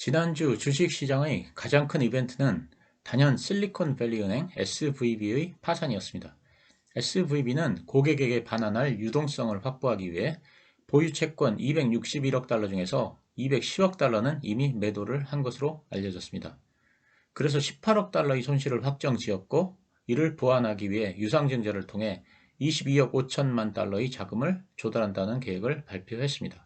지난주 주식시장의 가장 큰 이벤트는 단연 실리콘밸리 은행 SVB의 파산이었습니다. SVB는 고객에게 반환할 유동성을 확보하기 위해 보유 채권 261억 달러 중에서 210억 달러는 이미 매도를 한 것으로 알려졌습니다. 그래서 18억 달러의 손실을 확정 지었고, 이를 보완하기 위해 유상증자를 통해 22억 5천만 달러의 자금을 조달한다는 계획을 발표했습니다.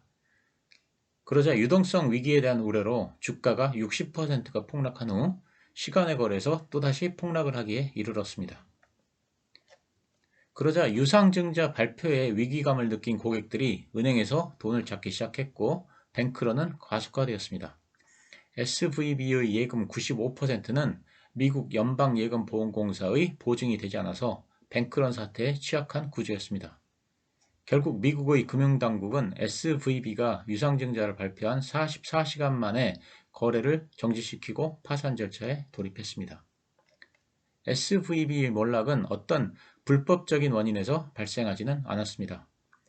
그러자 유동성 위기에 대한 우려로 주가가 60%가 폭락한 후 시간에 걸해서 또다시 폭락을 하기에 이르렀습니다. 그러자 유상증자 발표에 위기감을 느낀 고객들이 은행에서 돈을 찾기 시작했고, 뱅크런은 가속화되었습니다. SVB의 예금 95%는 미국 연방예금보험공사의 보증이 되지 않아서 뱅크런 사태에 취약한 구조였습니다. 결국 미국의 금융당국은 SVB가 유상증자를 발표한 44시간 만에 거래를 정지시키고 파산 절차에 돌입했습니다. SVB의 몰락은 어떤 불법적인 원인에서 발생하지는 않았습니다.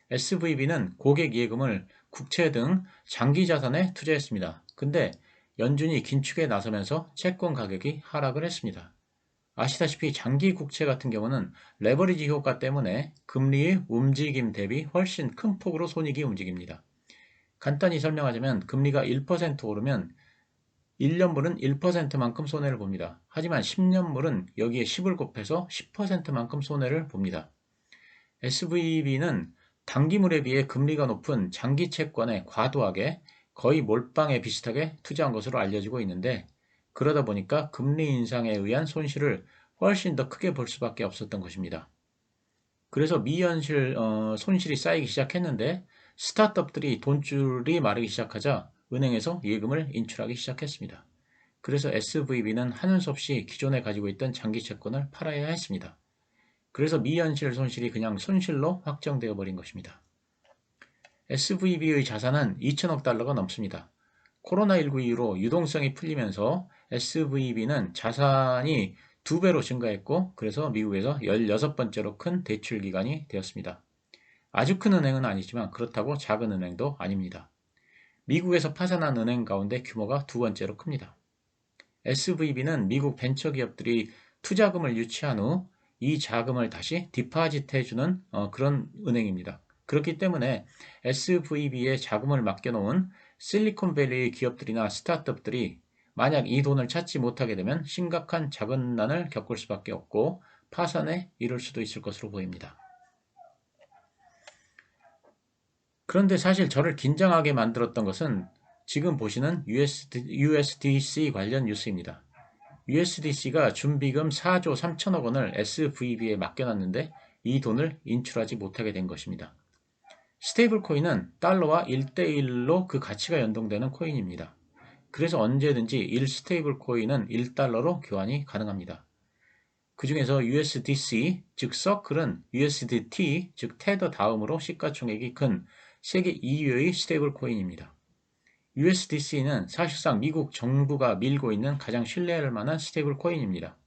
SVB는 고객 예금을 국채 등 장기 자산에 투자했습니다. 근데 연준이 긴축에 나서면서 채권 가격이 하락을 했습니다. 아시다시피 장기 국채 같은 경우는 레버리지 효과 때문에 금리의 움직임 대비 훨씬 큰 폭으로 손익이 움직입니다. 간단히 설명하자면 금리가 1% 오르면 1년물은 1%만큼 손해를 봅니다. 하지만 10년물은 여기에 10을 곱해서 10%만큼 손해를 봅니다. SVB는 단기물에 비해 금리가 높은 장기 채권에 과도하게 거의 몰빵에 비슷하게 투자한 것으로 알려지고 있는데, 그러다 보니까 금리 인상에 의한 손실을 훨씬 더 크게 볼 수밖에 없었던 것입니다. 그래서 미현실 손실이 쌓이기 시작했는데, 스타트업들이 돈줄이 마르기 시작하자 은행에서 예금을 인출하기 시작했습니다. 그래서 SVB는 하는 수 없이 기존에 가지고 있던 장기 채권을 팔아야 했습니다. 그래서 미현실 손실이 그냥 손실로 확정되어 버린 것입니다. SVB의 자산은 2천억 달러가 넘습니다. 코로나19 이후로 유동성이 풀리면서 SVB는 자산이 2배로 증가했고, 그래서 미국에서 16번째로 큰 대출 기관이 되었습니다. 아주 큰 은행은 아니지만 그렇다고 작은 은행도 아닙니다. 미국에서 파산한 은행 가운데 규모가 두 번째로 큽니다. SVB는 미국 벤처기업들이 투자금을 유치한 후 이 자금을 다시 디파짓해주는 그런 은행입니다. 그렇기 때문에 SVB에 자금을 맡겨놓은 실리콘밸리 기업들이나 스타트업들이 만약 이 돈을 찾지 못하게 되면 심각한 자금난을 겪을 수밖에 없고 파산에 이를 수도 있을 것으로 보입니다. 그런데 사실 저를 긴장하게 만들었던 것은 지금 보시는 USDC 관련 뉴스입니다. USDC가 준비금 4조 3천억 원을 SVB에 맡겨놨는데 이 돈을 인출하지 못하게 된 것입니다. 스테이블 코인은 달러와 1대1로 그 가치가 연동되는 코인입니다. 그래서 언제든지 1 스테이블 코인은 1달러로 교환이 가능합니다. 그 중에서 USDC, 즉 서클은 USDT, 즉 테더 다음으로 시가총액이 큰 세계 2위의 스테이블 코인입니다. USDC는 사실상 미국 정부가 밀고 있는 가장 신뢰할 만한 스테이블 코인입니다.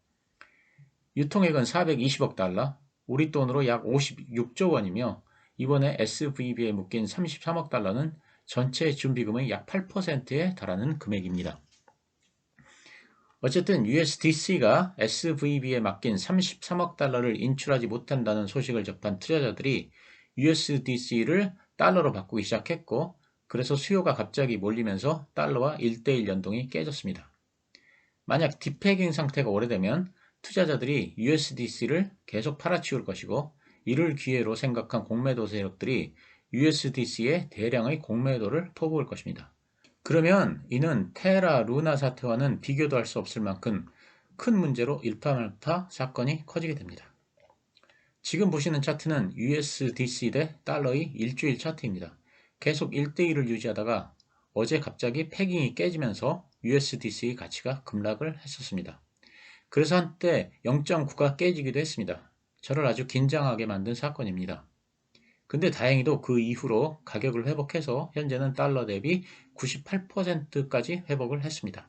유통액은 420억 달러, 우리 돈으로 약 56조 원이며 이번에 SVB에 묶인 33억 달러는 전체 준비금의 약 8%에 달하는 금액입니다. 어쨌든 USDC가 SVB에 맡긴 33억 달러를 인출하지 못한다는 소식을 접한 투자자들이 USDC를 달러로 바꾸기 시작했고, 그래서 수요가 갑자기 몰리면서 달러와 1대1 연동이 깨졌습니다. 만약 디페깅 상태가 오래되면 투자자들이 USDC를 계속 팔아치울 것이고, 이를 기회로 생각한 공매도 세력들이 USDC에 대량의 공매도를 퍼부을 것입니다. 그러면 이는 테라 루나 사태와는 비교도 할 수 없을 만큼 큰 문제로 일파만파 사건이 커지게 됩니다. 지금 보시는 차트는 USDC 대 달러의 일주일 차트입니다. 계속 1대1을 유지하다가 어제 갑자기 패깅이 깨지면서 USDC의 가치가 급락을 했었습니다. 그래서 한때 0.9가 깨지기도 했습니다. 저를 아주 긴장하게 만든 사건입니다. 근데 다행히도 그 이후로 가격을 회복해서 현재는 달러 대비 98%까지 회복을 했습니다.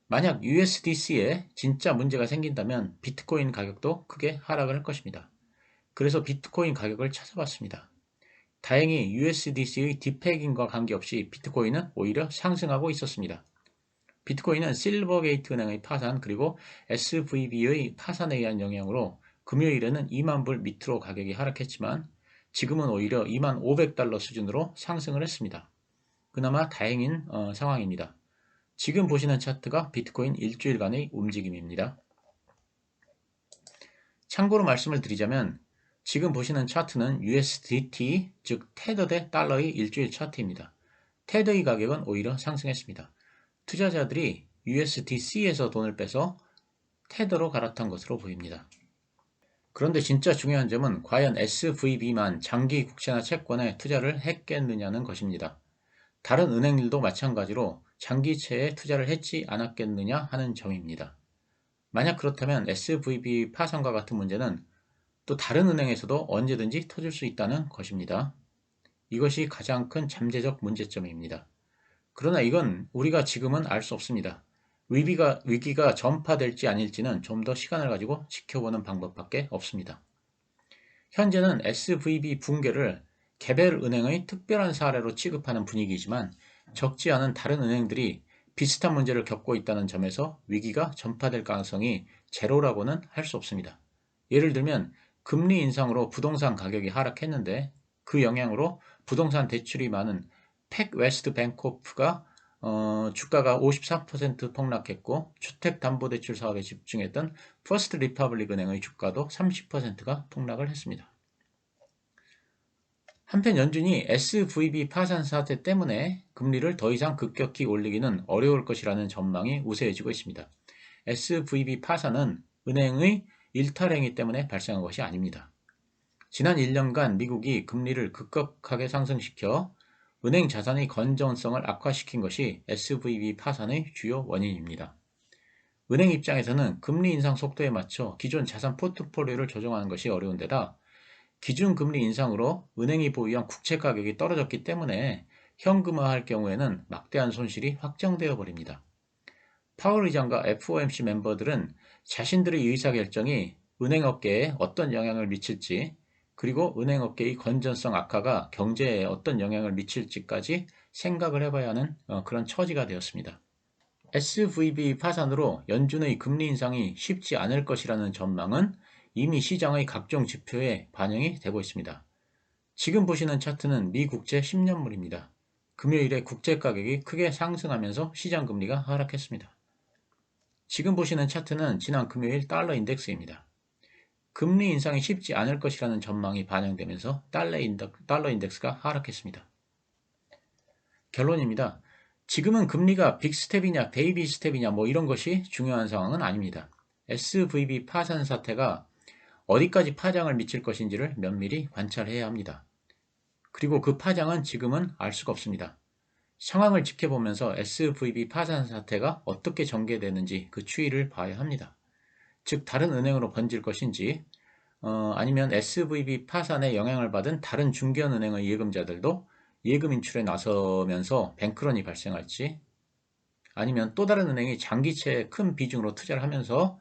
만약 USDC에 진짜 문제가 생긴다면 비트코인 가격도 크게 하락을 할 것입니다. 그래서 비트코인 가격을 찾아봤습니다. 다행히 USDC의 디패깅과 관계없이 비트코인은 오히려 상승하고 있었습니다. 비트코인은 실버게이트 은행의 파산 그리고 SVB의 파산에 의한 영향으로 금요일에는 2만 불 밑으로 가격이 하락했지만 지금은 오히려 2만 500달러 수준으로 상승을 했습니다. 그나마 다행인 상황입니다. 지금 보시는 차트가 비트코인 일주일간의 움직임입니다. 참고로 말씀을 드리자면 지금 보시는 차트는 USDT 즉 테더 대 달러의 일주일 차트입니다. 테더의 가격은 오히려 상승했습니다. 투자자들이 USDC에서 돈을 빼서 테더로 갈아탄 것으로 보입니다. 그런데 진짜 중요한 점은 과연 SVB만 장기 국채나 채권에 투자를 했겠느냐는 것입니다. 다른 은행들도 마찬가지로 장기채에 투자를 했지 않았겠느냐 하는 점입니다. 만약 그렇다면 SVB 파산과 같은 문제는 또 다른 은행에서도 언제든지 터질 수 있다는 것입니다. 이것이 가장 큰 잠재적 문제점입니다. 그러나 이건 우리가 지금은 알 수 없습니다. 위기가 전파될지 아닐지는 좀 더 시간을 가지고 지켜보는 방법밖에 없습니다. 현재는 SVB 붕괴를 개별 은행의 특별한 사례로 취급하는 분위기이지만 적지 않은 다른 은행들이 비슷한 문제를 겪고 있다는 점에서 위기가 전파될 가능성이 제로라고는 할 수 없습니다. 예를 들면 금리 인상으로 부동산 가격이 하락했는데 그 영향으로 부동산 대출이 많은 팩웨스트 뱅코프가 주가가 54% 폭락했고 주택담보대출 사업에 집중했던 퍼스트 리퍼블릭 은행의 주가도 30%가 폭락을 했습니다. 한편 연준이 SVB 파산 사태 때문에 금리를 더 이상 급격히 올리기는 어려울 것이라는 전망이 우세해지고 있습니다. SVB 파산은 은행의 일탈행위 때문에 발생한 것이 아닙니다. 지난 1년간 미국이 금리를 급격하게 상승시켜 은행 자산의 건전성을 악화시킨 것이 SVB 파산의 주요 원인입니다. 은행 입장에서는 금리 인상 속도에 맞춰 기존 자산 포트폴리오를 조정하는 것이 어려운 데다 기준금리 인상으로 은행이 보유한 국채 가격이 떨어졌기 때문에 현금화할 경우에는 막대한 손실이 확정되어 버립니다. 파월 의장과 FOMC 멤버들은 자신들의 의사결정이 은행업계에 어떤 영향을 미칠지 그리고 은행업계의 건전성 악화가 경제에 어떤 영향을 미칠지까지 생각을 해봐야 하는 그런 처지가 되었습니다. SVB 파산으로 연준의 금리 인상이 쉽지 않을 것이라는 전망은 이미 시장의 각종 지표에 반영이 되고 있습니다. 지금 보시는 차트는 미 국채 10년물입니다. 금요일에 국채 가격이 크게 상승하면서 시장 금리가 하락했습니다. 지금 보시는 차트는 지난 금요일 달러 인덱스입니다. 금리 인상이 쉽지 않을 것이라는 전망이 반영되면서 달러 인덱스가 하락했습니다. 결론입니다. 지금은 금리가 빅스텝이냐 베이비 스텝이냐 이런 것이 중요한 상황은 아닙니다. SVB 파산 사태가 어디까지 파장을 미칠 것인지를 면밀히 관찰해야 합니다. 그리고 그 파장은 지금은 알 수가 없습니다. 상황을 지켜보면서 SVB 파산 사태가 어떻게 전개되는지 그 추이를 봐야 합니다. 즉 다른 은행으로 번질 것인지 아니면 SVB 파산에 영향을 받은 다른 중견은행의 예금자들도 예금 인출에 나서면서 뱅크런이 발생할지 아니면 또 다른 은행이 장기채에 큰 비중으로 투자를 하면서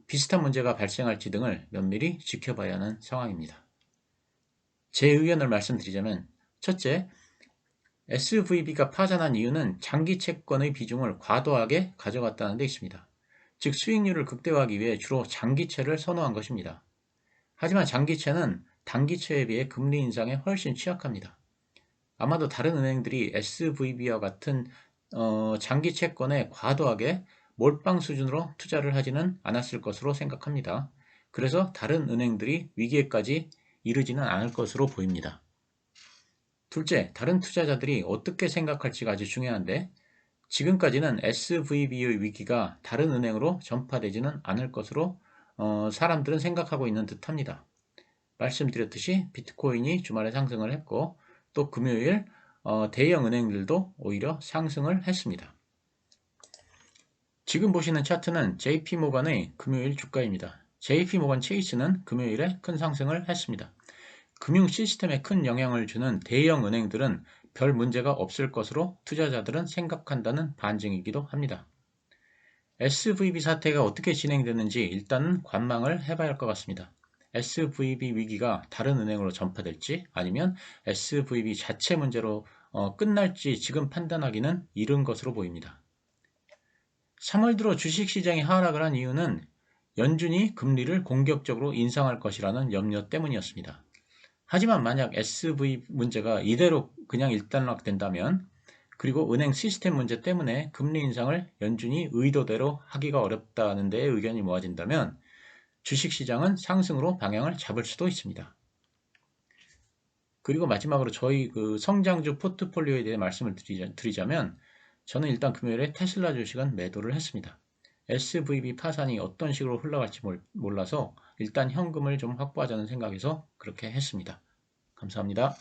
비슷한 문제가 발생할지 등을 면밀히 지켜봐야 하는 상황입니다. 제 의견을 말씀드리자면 첫째, SVB가 파산한 이유는 장기 채권의 비중을 과도하게 가져갔다는 데 있습니다. 즉 수익률을 극대화하기 위해 주로 장기채를 선호한 것입니다. 하지만 장기채는 단기채에 비해 금리 인상에 훨씬 취약합니다. 아마도 다른 은행들이 SVB와 같은 장기 채권에 과도하게 몰빵 수준으로 투자를 하지는 않았을 것으로 생각합니다. 그래서 다른 은행들이 위기에까지 이르지는 않을 것으로 보입니다. 둘째, 다른 투자자들이 어떻게 생각할지가 아주 중요한데 지금까지는 SVB의 위기가 다른 은행으로 전파되지는 않을 것으로 사람들은 생각하고 있는 듯합니다. 말씀드렸듯이 비트코인이 주말에 상승을 했고 또 금요일 대형 은행들도 오히려 상승을 했습니다. 지금 보시는 차트는 JP모건의 금요일 주가입니다. JP모건 체이스는 금요일에 큰 상승을 했습니다. 금융 시스템에 큰 영향을 주는 대형 은행들은 별 문제가 없을 것으로 투자자들은 생각한다는 반증이기도 합니다. SVB 사태가 어떻게 진행되는지 일단은 관망을 해봐야 할 것 같습니다. SVB 위기가 다른 은행으로 전파될지 아니면 SVB 자체 문제로 끝날지 지금 판단하기는 이른 것으로 보입니다. 3월 들어 주식시장이 하락을 한 이유는 연준이 금리를 공격적으로 인상할 것이라는 염려 때문이었습니다. 하지만 만약 SV 문제가 이대로 그냥 일단락된다면, 그리고 은행 시스템 문제 때문에 금리 인상을 연준이 의도대로 하기가 어렵다는 데에 의견이 모아진다면 주식시장은 상승으로 방향을 잡을 수도 있습니다. 그리고 마지막으로 저희 그 성장주 포트폴리오에 대해 말씀을 드리자면, 저는 일단 금요일에 테슬라 주식은 매도를 했습니다. SVB 파산이 어떤 식으로 흘러갈지 몰라서 일단 현금을 좀 확보하자는 생각에서 그렇게 했습니다. 감사합니다.